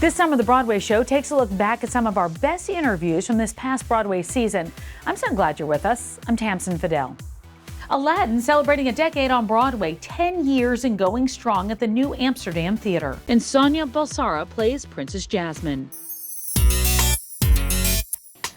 This summer, the Broadway Show takes a look back at some of our best interviews from this past Broadway season. I'm so glad you're with us. I'm Tamsen Fadal. Aladdin celebrating a decade on Broadway, 10 years and going strong at the New Amsterdam Theater. And Sonya Balsara plays Princess Jasmine. All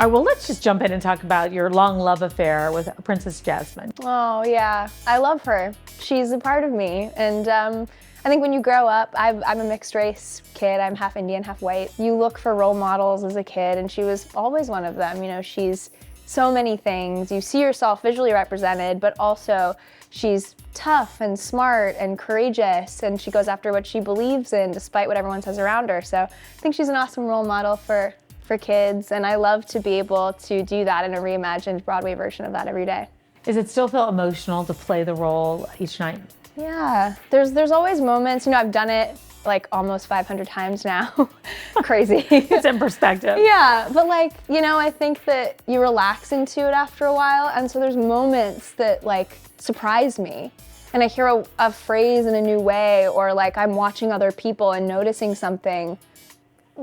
right, well, let's just jump in and talk about your long love affair with Princess Jasmine. Oh, yeah. I love her. She's a part of me. And I think when you grow up, I'm a mixed race kid. I'm half Indian, half white. You look for role models as a kid, and she was always one of them. You know, she's so many things. You see yourself visually represented, but also she's tough and smart and courageous, and she goes after what she believes in despite what everyone says around her. So I think she's an awesome role model for kids, and I love to be able to do that in a reimagined Broadway version of that every day. Does it still feel emotional to play the role each night? Yeah, there's always moments, you know, I've done it like almost 500 times now. Crazy. It's in perspective. Yeah, but like, you know, I think that you relax into it after a while, and so there's moments that like surprise me. And I hear a phrase in a new way, or like I'm watching other people and noticing something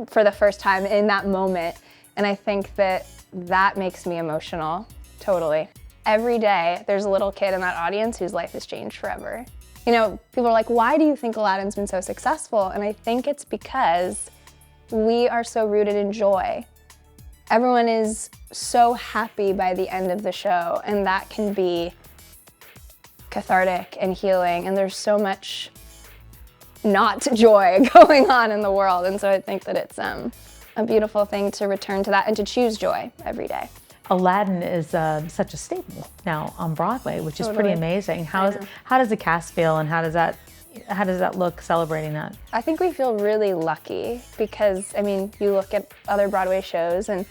for the first time in that moment. And I think that makes me emotional, totally. Every day, there's a little kid in that audience whose life has changed forever. You know, people are like, why do you think Aladdin's been so successful? And I think it's because we are so rooted in joy. Everyone is so happy by the end of the show, and that can be cathartic and healing, and there's so much not joy going on in the world. And so I think that it's a beautiful thing to return to that and to choose joy every day. Aladdin is such a staple now on Broadway, which is pretty amazing. How does the cast feel, and how does that look celebrating that? I think we feel really lucky because, I mean, you look at other Broadway shows and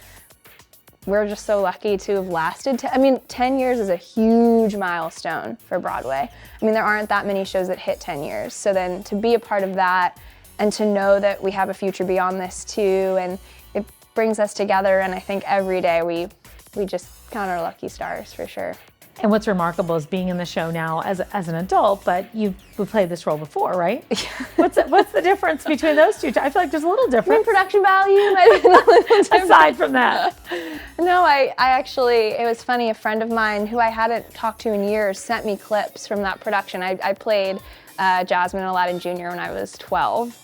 we're just so lucky to have lasted. 10 years is a huge milestone for Broadway. I mean, there aren't that many shows that hit 10 years. So then to be a part of that and to know that we have a future beyond this too, and it brings us together, and I think every day we just count our lucky stars for sure. And what's remarkable is being in the show now as an adult, but you've played this role before, right? What's the difference between those two? I feel like there's a little difference. Production value might have been a little different. Aside from that. No, I actually, it was funny, a friend of mine who I hadn't talked to in years sent me clips from that production. I played Jasmine and Aladdin Jr. when I was 12.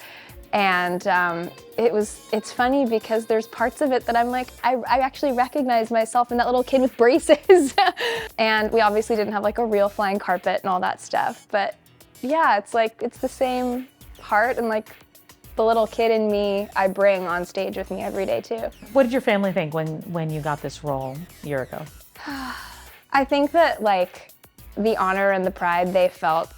And it's funny because there's parts of it that I'm like, I actually recognize myself in that little kid with braces. And we obviously didn't have like a real flying carpet and all that stuff. But yeah, it's like, it's the same heart and like the little kid in me I bring on stage with me every day too. What did your family think when you got this role a year ago? I think that like the honor and the pride they felt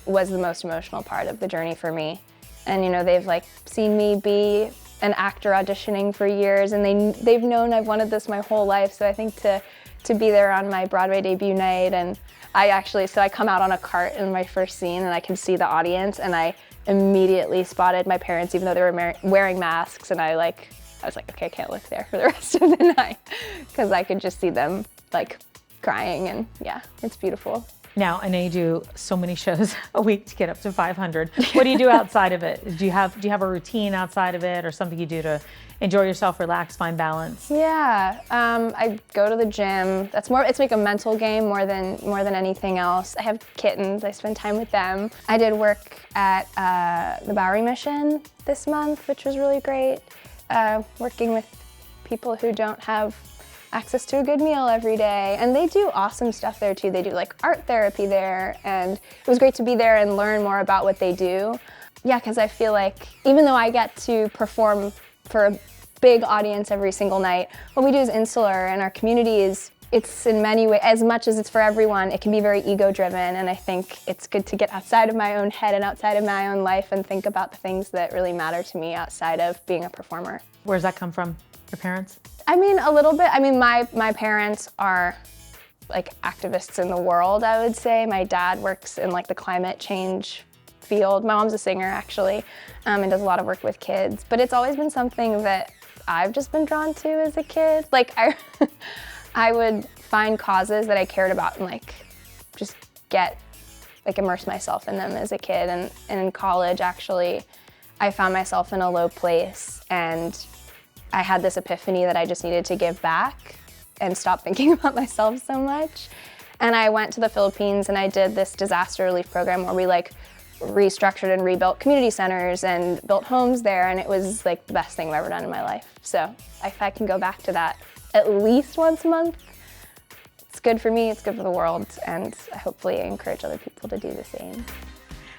was the most emotional part of the journey for me. And you know, they've like seen me be an actor auditioning for years, and they've known I've wanted this my whole life. So I think to be there on my Broadway debut night, and I come out on a cart in my first scene, and I can see the audience, and I immediately spotted my parents, even though they were wearing masks, and I was like, okay, I can't look there for the rest of the night, because I could just see them like crying, and yeah, it's beautiful. Now, I know you do so many shows a week to get up to 500. What do you do outside of it? Do you have a routine outside of it, or something you do to enjoy yourself, relax, find balance? Yeah, I go to the gym. It's like a mental game more than anything else. I have kittens. I spend time with them. I did work at the Bowery Mission this month, which was really great. Working with people who don't have access to a good meal every day, and they do awesome stuff there too. They do like art therapy there, and it was great to be there and learn more about what they do. Yeah, because I feel like even though I get to perform for a big audience every single night, what we do is insular, and our community it's in many ways, as much as it's for everyone, it can be very ego-driven, and I think it's good to get outside of my own head and outside of my own life and think about the things that really matter to me outside of being a performer. Where does that come from? Your parents? I mean, a little bit. I mean, my parents are like activists in the world, I would say. My dad works in like the climate change field. My mom's a singer actually, and does a lot of work with kids. But it's always been something that I've just been drawn to as a kid. Like I would find causes that I cared about and like just immerse myself in them as a kid. And in college actually, I found myself in a low place, and I had this epiphany that I just needed to give back and stop thinking about myself so much. And I went to the Philippines and I did this disaster relief program where we like restructured and rebuilt community centers and built homes there, and it was like the best thing I've ever done in my life. So if I can go back to that at least once a month, it's good for me, it's good for the world, and I hopefully encourage other people to do the same.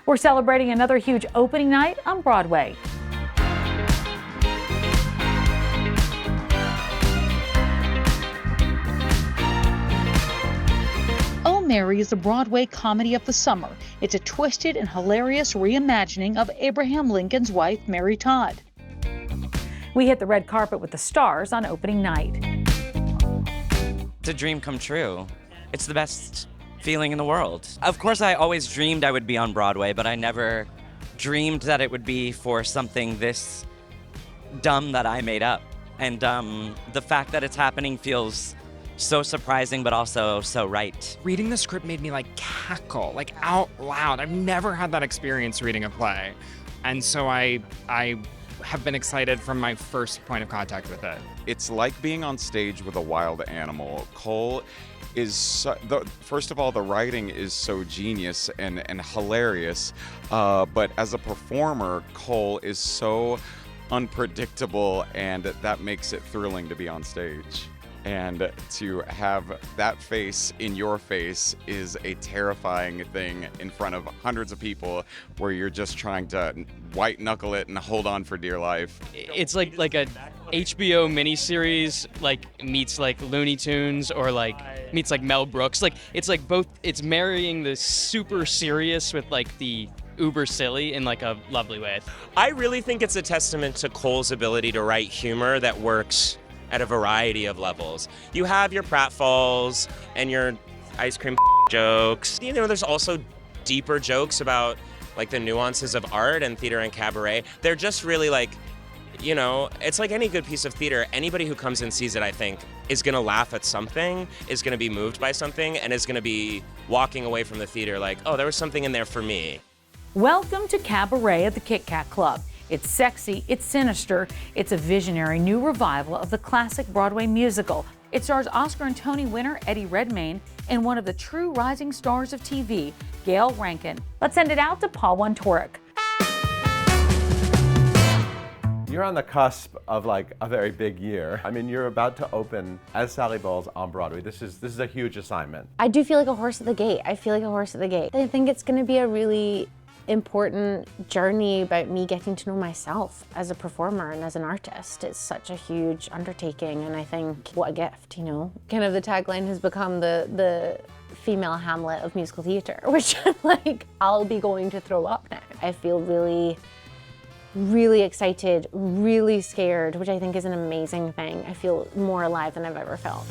We're celebrating another huge opening night on Broadway. Oh, Mary is the Broadway comedy of the summer. It's a twisted and hilarious reimagining of Abraham Lincoln's wife, Mary Todd. We hit the red carpet with the stars on opening night. It's a dream come true. It's the best feeling in the world. Of course, I always dreamed I would be on Broadway, but I never dreamed that it would be for something this dumb that I made up. And the fact that it's happening feels so surprising, but also so right. Reading the script made me like cackle, like out loud. I've never had that experience reading a play. And so I have been excited from my first point of contact with it. It's like being on stage with a wild animal. Cole is, first of all, the writing is so genius and hilarious, but as a performer, Cole is so unpredictable, and that makes it thrilling to be on stage. And to have that face in your face is a terrifying thing in front of hundreds of people where you're just trying to white knuckle it and hold on for dear life. It's like a HBO miniseries meets like Looney Tunes or meets like Mel Brooks. It's like both, it's marrying the super serious with like the uber silly in like a lovely way. I really think it's a testament to Cole's ability to write humor that works at a variety of levels. You have your pratfalls and your ice cream jokes. You know, there's also deeper jokes about like the nuances of art and theater and cabaret. They're just really like, you know, it's like any good piece of theater. Anybody who comes and sees it, I think, is gonna laugh at something, is gonna be moved by something, and is gonna be walking away from the theater like, oh, there was something in there for me. Welcome to Cabaret at the Kit Kat Club. It's sexy, it's sinister, it's a visionary new revival of the classic Broadway musical. It stars Oscar and Tony winner Eddie Redmayne and one of the true rising stars of TV, Gayle Rankin. Let's send it out to Paul Wontorek. You're on the cusp of like a very big year. I mean, you're about to open as Sally Bowles on Broadway. This is a huge assignment. I do feel like a horse at the gate. I think it's going to be a really important journey about me getting to know myself as a performer and as an artist. It's such a huge undertaking, and I think what a gift, you know. Kind of the tagline has become the female Hamlet of musical theater, which I'm like, I'll be going to throw up now. I feel really excited, really scared, which I think is an amazing thing. I feel more alive than I've ever felt.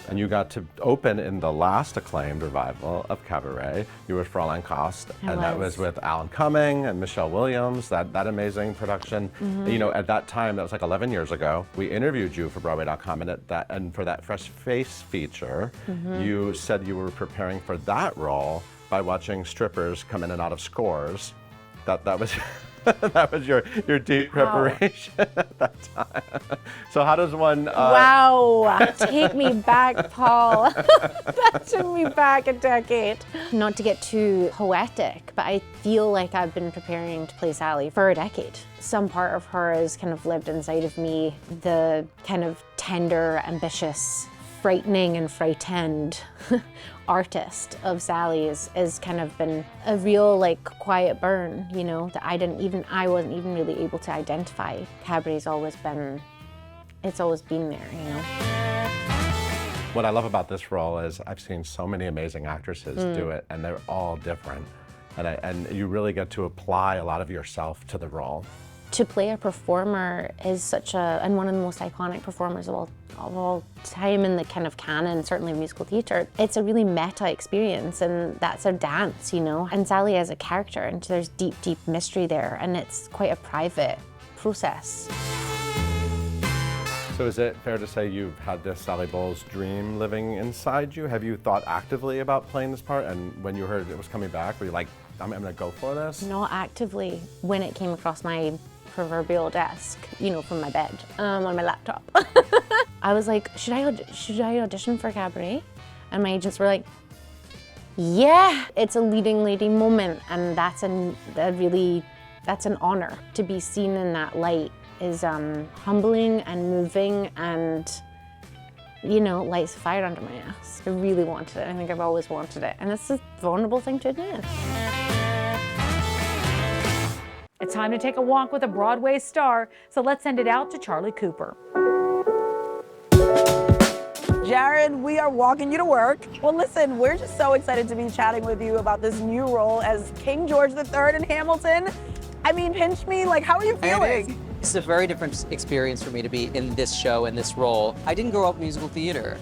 And you got to open in the last acclaimed revival of Cabaret. You were Fräulein Kost, and that was with Alan Cumming and Michelle Williams, that amazing production. Mm-hmm. You know, at that time, that was like 11 years ago, we interviewed you for Broadway.com, and for that Fresh Face feature, mm-hmm. you said you were preparing for that role by watching strippers come in and out of scores. That was that was your deep preparation at that time. So how does one... Wow, take me back, Paul. That took me back a decade. Not to get too poetic, but I feel like I've been preparing to play Sally for a decade. Some part of her has kind of lived inside of me, the kind of tender, ambitious, frightening and frightened artist of Sally's has kind of been a real like quiet burn, you know, that I wasn't even really able to identify. Cabaret's always been, it's always been there, you know. What I love about this role is I've seen so many amazing actresses do it, and they're all different. And you really get to apply a lot of yourself to the role. To play a performer is and one of the most iconic performers of all time in the kind of canon, certainly of musical theater. It's a really meta experience, and that's a dance, you know. And Sally as a character, and there's deep mystery there, and it's quite a private process. So is it fair to say you've had this Sally Bowles dream living inside you? Have you thought actively about playing this part? And when you heard it was coming back, were you like, I'm gonna go for this? Not actively when it came across my proverbial desk, you know, from my bed, on my laptop. I was like, should I audition for Cabaret? And my agents were like, yeah, it's a leading lady moment, and that's an honor. To be seen in that light is humbling and moving, and you know, lights a fire under my ass. I really wanted it. I think I've always wanted it, and it's a vulnerable thing to admit. It's time to take a walk with a Broadway star, so let's send it out to Charlie Cooper. Jarrod, we are walking you to work. Well, listen, we're just so excited to be chatting with you about this new role as King George III in Hamilton. I mean, pinch me, like, how are you feeling? It's a very different experience for me to be in this show, in this role. I didn't grow up in musical theater.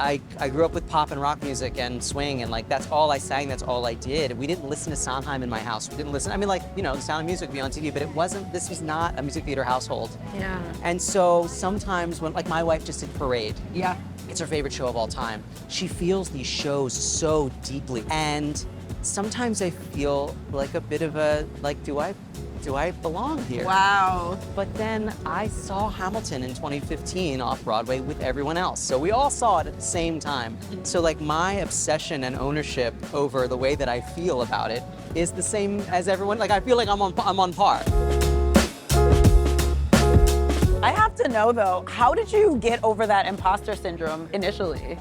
I grew up with pop and rock music and swing, and like that's all I sang, that's all I did. We didn't listen to Sondheim in my house. We didn't listen, I mean, like, you know, The Sound of Music would be on TV, but this was not a music theater household. Yeah. And so sometimes when, like, my wife just did Parade. Yeah. It's her favorite show of all time. She feels these shows so deeply, and sometimes I feel like a bit of a, like, do I belong here? Wow. But then I saw Hamilton in 2015 off Broadway with everyone else. So we all saw it at the same time. So like my obsession and ownership over the way that I feel about it is the same as everyone. Like I feel like I'm on par. I have to know though, how did you get over that imposter syndrome initially?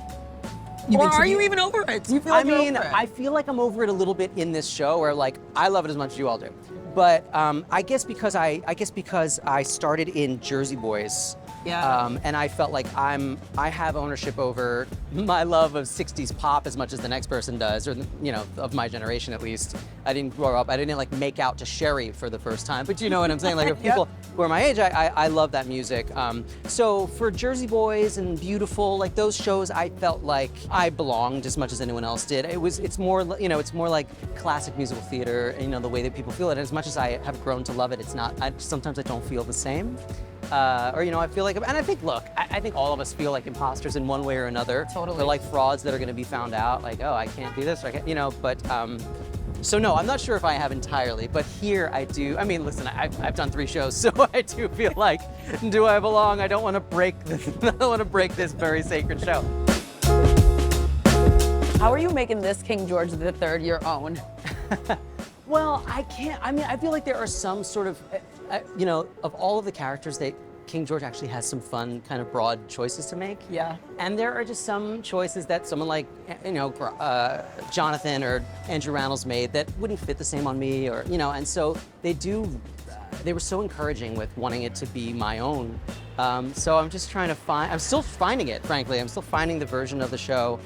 Or are you even over it? Do you feel like you're over it? I feel like I'm over it a little bit in this show, where like I love it as much as you all do. But I guess because I started in Jersey Boys, and I felt like I have ownership over my love of 60s pop as much as the next person does, or you know, of my generation at least. I didn't grow up, I didn't like make out to Sherry for the first time, but you know what I'm saying? Like if people who are my age, I love that music. So for Jersey Boys and Beautiful, like those shows, I felt like I belonged as much as anyone else did. It's more, you know, it's more like classic musical theater, you know, the way that people feel it. And as much as I have grown to love it, it's not, sometimes I don't feel the same. Or, you know, I feel like, and I think, look, I think all of us feel like imposters in one way or another. Totally. They're like frauds that are going to be found out, like, oh, I can't do this, or I can't, you know, but, so no, I'm not sure if I have entirely, but here I do. I mean, listen, I've done 3 shows, so I do feel like, do I belong? I don't want to break this, I don't want to break this very sacred show. How are you making this King George III your own? Well, I can't, I mean, I feel like there are some sort of, you know, of all of the characters, King George actually has some fun, kind of broad choices to make. Yeah. And there are just some choices that someone like, you know, Jonathan or Andrew Rannells made that wouldn't fit the same on me, or, you know, and so they were so encouraging with wanting it to be my own. So I'm just trying to I'm still finding it, frankly. I'm still finding the version of the show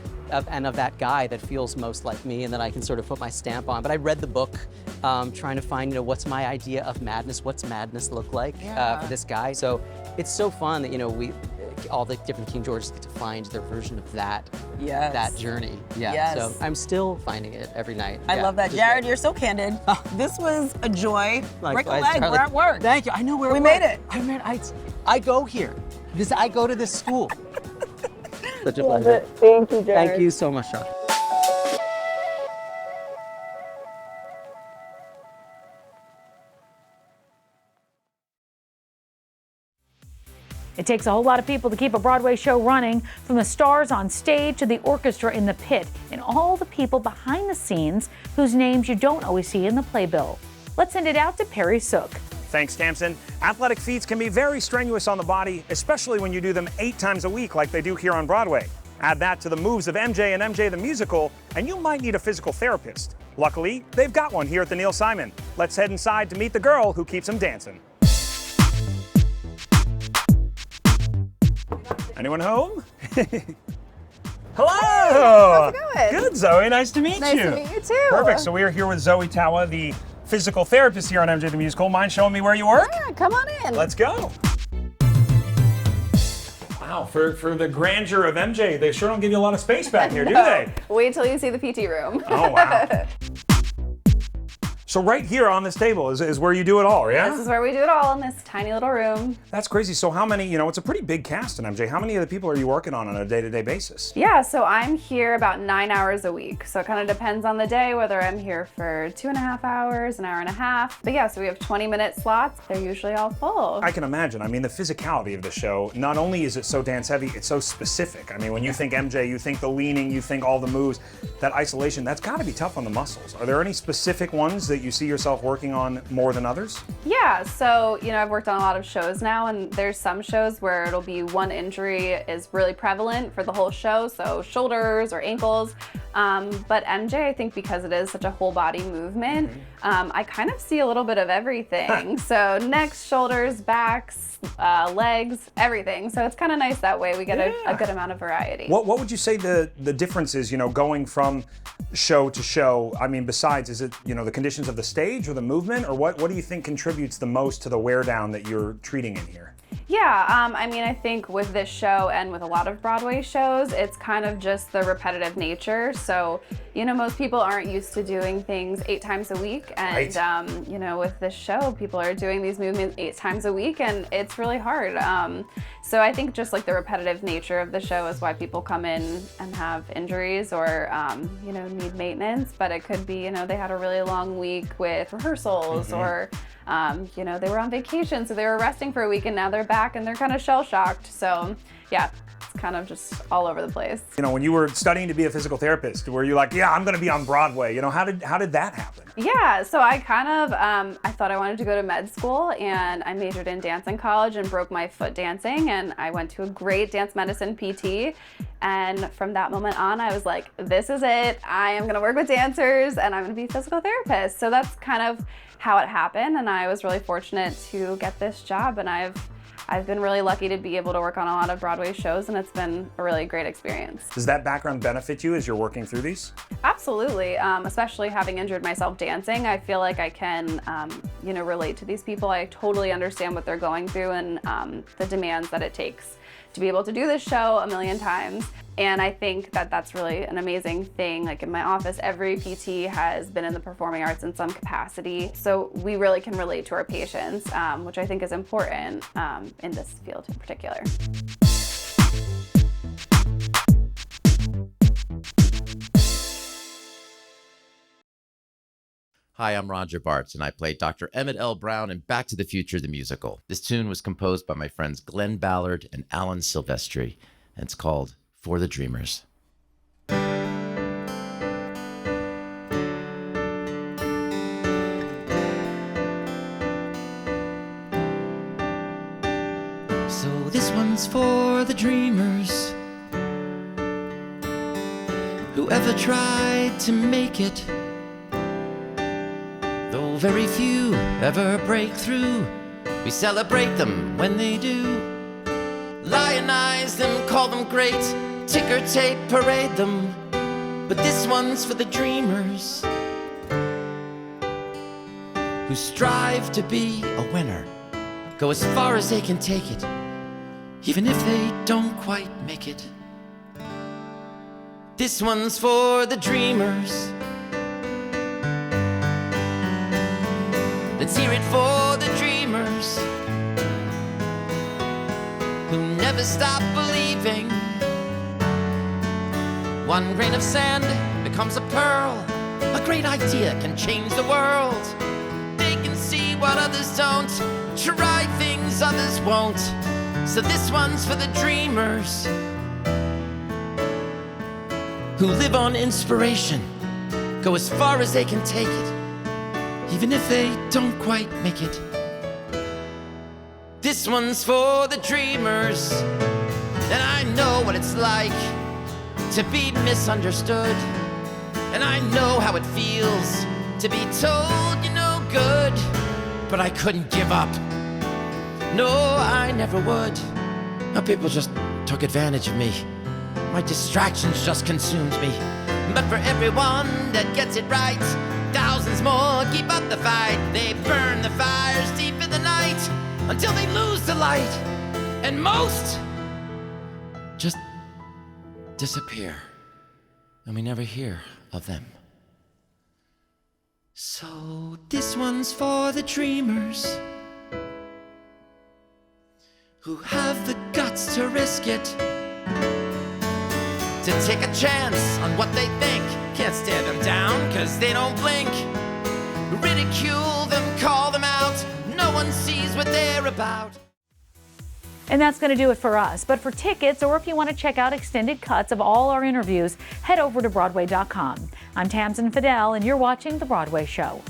and of that guy that feels most like me and that I can sort of put my stamp on. But I read the book, trying to find, you know, what's my idea of madness? What's madness look like for this guy? So it's so fun that, you know, all the different King Georges get to find their version of that journey. Yeah. Yes. So I'm still finding it every night. I love that. Jarrod, you're so candid. This was a joy. Break a Likewise, leg, Charlie. we're at work. Thank you. I know where we made it. I go here. I go to this school. Such a pleasure. Thank you, Jarrod. Thank you so much, Charlie. It takes a whole lot of people to keep a Broadway show running, from the stars on stage to the orchestra in the pit, and all the people behind the scenes whose names you don't always see in the playbill. Let's send it out to Perry Sook. Thanks, Tamsen. Athletic feats can be very strenuous on the body, especially when you do them 8 times a week like they do here on Broadway. Add that to the moves of MJ and MJ the Musical, and you might need a physical therapist. Luckily, they've got one here at the Neil Simon. Let's head inside to meet the girl who keeps them dancing. Anyone home? Hello! How's it going? Good, Zoe. Nice to meet you. Nice to meet you too. Perfect. So we are here with Zoe Tawa, the physical therapist here on MJ the Musical. Mind showing me where you work? Yeah, come on in. Let's go. Wow, for the grandeur of MJ, they sure don't give you a lot of space back here, do they? Wait till you see the PT room. Oh, wow. So right here on this table is where you do it all, yeah? This is where we do it all in this tiny little room. That's crazy. So how many, it's a pretty big cast in MJ. How many of the people are you working on a day-to-day basis? Yeah, so I'm here about 9 hours a week. So it kind of depends on the day, whether I'm here for 2.5 hours, an hour and a half. But yeah, so we have 20-minute slots. They're usually all full. I can imagine. I mean, the physicality of the show, not only is it so dance heavy, it's so specific. I mean, when you think MJ, you think the leaning, you think all the moves, that isolation, that's gotta be tough on the muscles. Are there any specific ones that you see yourself working on more than others? Yeah, so, I've worked on a lot of shows now, and there's some shows where it'll be one injury is really prevalent for the whole show, so shoulders or ankles. But MJ, I think because it is such a whole body movement, I kind of see a little bit of everything. So necks, shoulders, backs, legs, everything. So it's kind of nice that way. We get a good amount of variety. What would you say the difference is, going from show to show? I mean, besides, is it, the conditions of the stage or the movement, or what do you think contributes the most to the wear down that you're treating in here? Yeah, I think with this show and with a lot of Broadway shows, it's kind of just the repetitive nature. So, most people aren't used to doing things 8 times a week. And, right. With this show, people are doing these movements 8 times a week, and it's really hard. So I think just like the repetitive nature of the show is why people come in and have injuries or, need maintenance. But it could be, they had a really long week with rehearsals or, they were on vacation, so they were resting for a week, and now they're back and they're kind of shell-shocked. So yeah, it's kind of just all over the place. When you were studying to be a physical therapist, were you like, yeah, I'm going to be on Broadway? How did that happen? Yeah, so I kind of, I thought I wanted to go to med school, and I majored in dance in college and broke my foot dancing, and I went to a great dance medicine PT. And from that moment on, I was like, this is it. I am going to work with dancers, and I'm going to be a physical therapist. So that's kind of how it happened, and I was really fortunate to get this job, and I've been really lucky to be able to work on a lot of Broadway shows, and it's been a really great experience. Does that background benefit you as you're working through these? Absolutely, especially having injured myself dancing. I feel like I can, relate to these people. I totally understand what they're going through and the demands that it takes to be able to do this show a million times. And I think that that's really an amazing thing. Like in my office, every PT has been in the performing arts in some capacity. So we really can relate to our patients, which I think is important in this field in particular. Hi, I'm Roger Bart, and I played Dr. Emmett L. Brown in Back to the Future, the musical. This tune was composed by my friends Glenn Ballard and Alan Silvestri, and it's called For the Dreamers. So this one's for the dreamers, whoever tried to make it. Though very few ever break through, we celebrate them when they do. Lionize them, call them great, ticker tape parade them. But this one's for the dreamers who strive to be a winner, go as far as they can take it, even if they don't quite make it. This one's for the dreamers. Let's hear it for the dreamers who never stop believing. One grain of sand becomes a pearl. A great idea can change the world. They can see what others don't, try things others won't. So this one's for the dreamers who live on inspiration, go as far as they can take it, even if they don't quite make it. This one's for the dreamers, and I know what it's like to be misunderstood, and I know how it feels to be told you're no good, but I couldn't give up. No, I never would. Now people just took advantage of me. My distractions just consumed me. But for everyone that gets it right, thousands more keep up the fight. They burn the fires deep in the night until they lose the light. And most just disappear, and we never hear of them So this one's for the dreamers who have the guts to risk it, to take a chance on what they think. Can't stare them down cause they don't blink. Ridicule them, call them out. No one sees what they're about. And that's going to do it for us. But for tickets, or if you want to check out extended cuts of all our interviews, head over to Broadway.com. I'm Tamsen Fadal, and you're watching The Broadway Show.